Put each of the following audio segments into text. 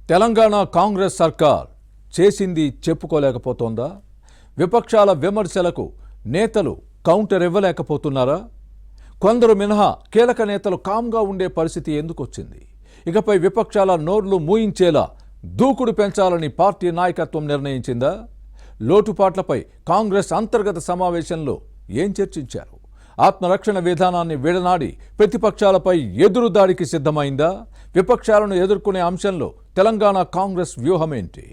తెలంగాణ కాంగ్రెస్ సర్కార్ చేసింది చెప్పుకోలేకపోతోందా? విపక్షాల విమర్శలకు నేతలు కౌంటర్ ఇవ్వలేకపోతున్నారా? కొందరు మినహా కీలక నేతలు కామ్గా ఉండే పరిస్థితి ఎందుకు వచ్చింది? ఇకపై విపక్షాల నోర్లు మూయించేలా దూకుడు పెంచాలని పార్టీ నాయకత్వం నిర్ణయించిందా? లోటుపాట్లపై కాంగ్రెస్ అంతర్గత సమావేశంలో ఏం చర్చించారు? ఆత్మరక్షణ విధానాన్ని విడనాడి ప్రతిపక్షాలపై ఎదురుదాడికి సిద్ధమైందా? విపక్షాలను ఎదుర్కొనే అంశంలో తెలంగాణ కాంగ్రెస్ వ్యూహమేంటి?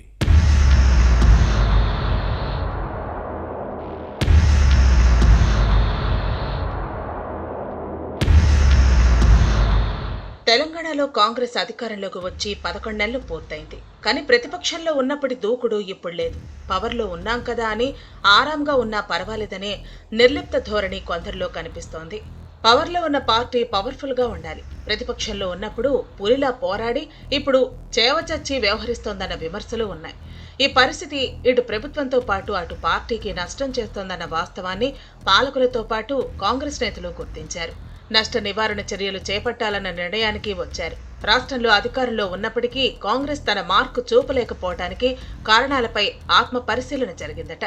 తెలంగాణలో కాంగ్రెస్ అధికారంలోకి వచ్చి 11 నెలలు పూర్తయింది. కానీ ప్రతిపక్షంలో ఉన్నప్పటి దూకుడు ఇప్పుడు లేదు. పవర్లో ఉన్నాం కదా అని ఆరాంగా ఉన్నా పర్వాలేదనే నిర్లిప్త ధోరణి కొందరిలో కనిపిస్తోంది. పవర్లో ఉన్న పార్టీ పవర్ఫుల్గా ఉండాలి. ప్రతిపక్షంలో ఉన్నప్పుడు పులిలా పోరాడి ఇప్పుడు చేవచచ్చి వ్యవహరిస్తోందన్న విమర్శలు ఉన్నాయి. ఈ పరిస్థితి ఇటు ప్రభుత్వంతో పాటు అటు పార్టీకి నష్టం చేస్తోందన్న వాస్తవాన్ని పాలకులతో పాటు కాంగ్రెస్ నేతలు గుర్తించారు. నష్ట నివారణ చర్యలు చేపట్టాలన్న నిర్ణయానికి వచ్చారు. రాష్ట్రంలో అధికారంలో ఉన్నప్పటికీ కాంగ్రెస్ తన మార్కు చూపలేకపోవటానికి కారణాలపై ఆత్మ పరిశీలన జరిగిందట.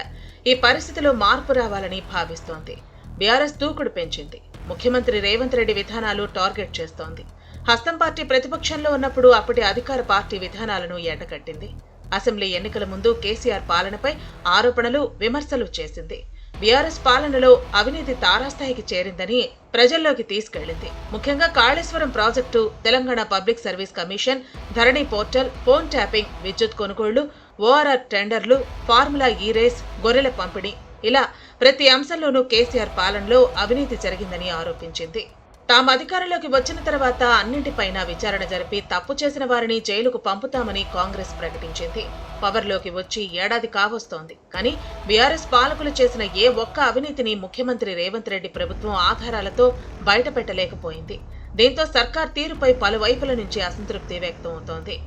ఈ పరిస్థితిలో మార్పు రావాలని భావిస్తోంది. బీఆర్ఎస్ దూకుడు పెంచింది. ముఖ్యమంత్రి రేవంత్ రెడ్డి విధానాలు టార్గెట్ చేస్తోంది. హస్తం పార్టీ ప్రతిపక్షంలో ఉన్నప్పుడు అప్పటి అధికార పార్టీ విధానాలను ఎండగట్టింది. అసెంబ్లీ ఎన్నికల ముందు కేసీఆర్ పాలనపై ఆరోపణలు, విమర్శలు చేసింది. బీఆర్ఎస్ పాలనలో అవినీతి తారాస్థాయికి చేరిందని ప్రజల్లోకి తీసుకెళ్లింది. ముఖ్యంగా Kaleshwaram project, Telangana public service commission, Dharani portal, phone tapping, విద్యుత్ కొనుగోళ్లు, ఓఆర్ఆర్ టెండర్లు, ఫార్ములా ఈ రేస్, గొర్రెల పంపిణీ, ఇలా ప్రతి అంశంలోనూ కేసీఆర్ పాలనలో అవినీతి జరిగిందని ఆరోపించింది. తాము అధికారంలోకి వచ్చిన తర్వాత అన్నింటిపైన విచారణ జరిపి తప్పు చేసిన వారిని జైలుకు పంపుతామని కాంగ్రెస్ ప్రకటించింది. పవర్లోకి వచ్చి ఏడాది కావస్తోంది. కానీ బీఆర్ఎస్ పాలకులు చేసిన ఏ ఒక్క అవినీతిని ముఖ్యమంత్రి రేవంత్ రెడ్డి ప్రభుత్వం ఆధారాలతో బయటపెట్టలేకపోయింది. దీంతో సర్కార్ తీరుపై పలువైపుల నుంచి అసంతృప్తి వ్యక్తమవుతోంది.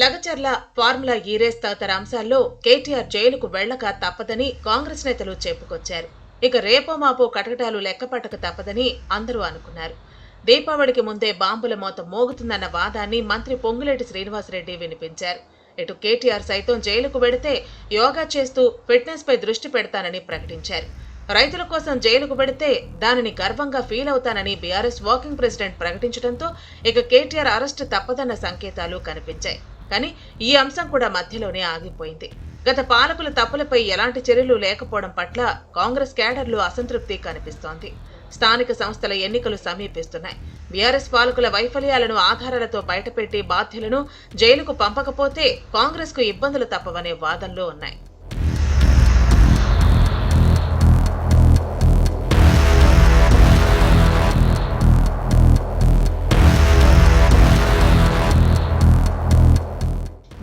లగచర్ల, ఫార్ములా ఈ రేస్ తదితర అంశాల్లో కేటీఆర్ జైలుకు వెళ్లక తప్పదని కాంగ్రెస్ నేతలు చెప్పుకొచ్చారు. ఇక రేపో మాపో కటకటాలు లెక్కపట్టక తప్పదని అందరూ అనుకున్నారు. దీపావళికి ముందే బాంబుల మోత మోగుతుందన్న వాదాన్ని మంత్రి పొంగులేటి శ్రీనివాసరెడ్డి వినిపించారు. ఇటు కేటీఆర్ సైతం జైలుకు వెడితే యోగా చేస్తూ ఫిట్నెస్ పై దృష్టి పెడతానని ప్రకటించారు. రైతుల కోసం జైలుకు పెడితే దానిని గర్వంగా ఫీల్ అవుతానని బీఆర్ఎస్ వర్కింగ్ ప్రెసిడెంట్ ప్రకటించడంతో ఇక కేటీఆర్ అరెస్టు తప్పదన్న సంకేతాలు కనిపించాయి. కానీ ఈ అంశం కూడా మధ్యలోనే ఆగిపోయింది. గత పాలకుల తప్పులపై ఎలాంటి చర్యలు లేకపోవడం పట్ల కాంగ్రెస్ క్యాడర్లో అసంతృప్తి కనిపిస్తోంది. స్థానిక సంస్థల ఎన్నికలు సమీపిస్తున్నాయి. బీఆర్ఎస్ పాలకుల వైఫల్యాలను ఆధారాలతో బయటపెట్టి బాధ్యులను జైలుకు పంపకపోతే కాంగ్రెస్కు ఇబ్బందులు తప్పవనే వాదనలో ఉన్నాయి.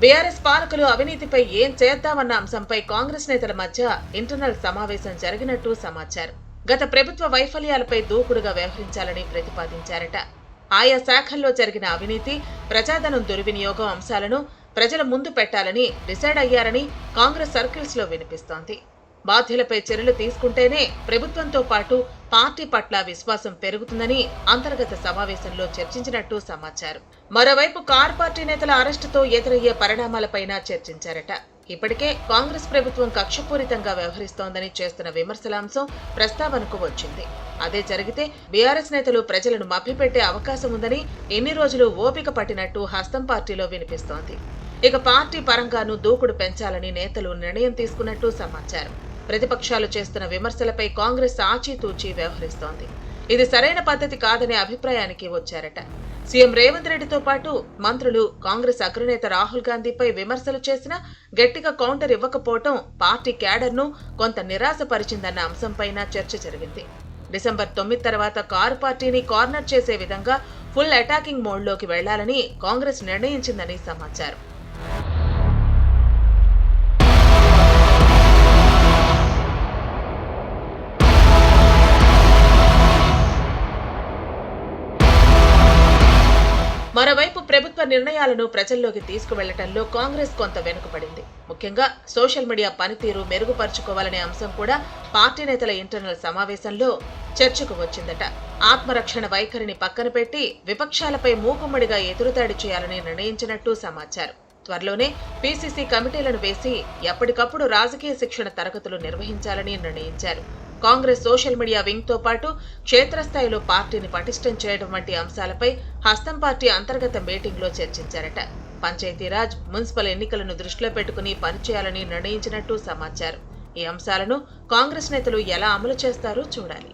బీఆర్ఎస్ పాలకులు అవినీతిపై ఏం చేద్దామన్న అంశంపై కాంగ్రెస్ నేతల మధ్య ఇంటర్నల్ సమావేశం జరిగినట్టు సమాచారం. గత ప్రభుత్వ వైఫల్యాలపై దూకుడుగా వ్యవహరించాలని ప్రతిపాదించారట. ఆయా శాఖల్లో జరిగిన అవినీతి, ప్రజాధనం దుర్వినియోగం అంశాలను ప్రజల ముందు పెట్టాలని డిసైడ్ అయ్యారని కాంగ్రెస్ సర్కిల్స్ లో వినిపిస్తోంది. బాధ్యులపై చర్యలు తీసుకుంటేనే ప్రభుత్వంతో పాటు పార్టీ పట్ల విశ్వాసం పెరుగుతుందని అంతర్గత సమావేశంలో చర్చించినట్టు సమాచారం. మరోవైపు కార్ పార్టీ నేతల అరెస్టుతో ఎదురయ్యే పరిణామాలపైన చర్చించారట. ఇప్పటికే కాంగ్రెస్ ప్రభుత్వం కక్షపూరితంగా వ్యవహరిస్తోందని చేస్తున్న విమర్శల అంశం ప్రస్తావనకు వచ్చింది. అదే జరిగితే బీఆర్ఎస్ నేతలు ప్రజలను మభ్యపెట్టే అవకాశం ఉందని ఎన్ని రోజులు ఓపిక పట్టినట్టు హస్తం పార్టీలో వినిపిస్తోంది. ఇక పార్టీ పరంగానూ దూకుడు పెంచాలని నేతలు నిర్ణయం తీసుకున్నట్టు సమాచారం. ప్రతిపక్షాలు చేస్తున్న విమర్శలపై కాంగ్రెస్ ఆచితూచి వ్యవహరిస్తోంది. ఇది సరైన పద్ధతి కాదనే అభిప్రాయానికి వచ్చారట. సీఎం రేవంత్ రెడ్డితో పాటు మంత్రులు కాంగ్రెస్ అగ్రనేత రాహుల్ గాంధీపై విమర్శలు చేసినా గట్టిగా కౌంటర్ ఇవ్వకపోవటం పార్టీ క్యాడర్ను కొంత నిరాశపరిచిందన్న అంశంపైన చర్చ జరిగింది. డిసెంబర్ 9 తర్వాత కారు పార్టీని కార్నర్ చేసే విధంగా ఫుల్ అటాకింగ్ మోడ్లోకి వెళ్లాలని కాంగ్రెస్ నిర్ణయించిందని సమాచారం. మరోవైపు ప్రభుత్వ యొక్క నిర్ణయాలను ప్రజల్లోకి తీసుకువెళ్లటంలో కాంగ్రెస్ కొంత వెనుకబడింది. ముఖ్యంగా సోషల్ మీడియా పనితీరు మెరుగుపరుచుకోవాలనే అంశం కూడా పార్టీ నేతల ఇంటర్నల్ సమావేశంలో చర్చకు వచ్చిందట. ఆత్మరక్షణ వైఖరిని పక్కన పెట్టి విపక్షాలపై మూకుమ్మడిగా ఎదురుదాడి చేయాలని నిర్ణయించినట్టు సమాచారం. త్వరలోనే పీసీసీ కమిటీలను వేసి ఎప్పటికప్పుడు రాజకీయ శిక్షణ తరగతులు నిర్వహించాలని నిర్ణయించారు. కాంగ్రెస్ సోషల్ మీడియా వింగ్ తో పాటు క్షేత్రస్థాయిలో పార్టీని పటిష్టం చేయడం వంటి అంశాలపై హస్తం పార్టీ అంతర్గత మీటింగ్ లో చర్చించారట. పంచాయతీరాజ్, మున్సిపల్ ఎన్నికలను దృష్టిలో పెట్టుకుని పనిచేయాలని నిర్ణయించినట్టు సమాచారం. ఈ అంశాలను కాంగ్రెస్ నేతలు ఎలా అమలు చేస్తారో చూడాలి.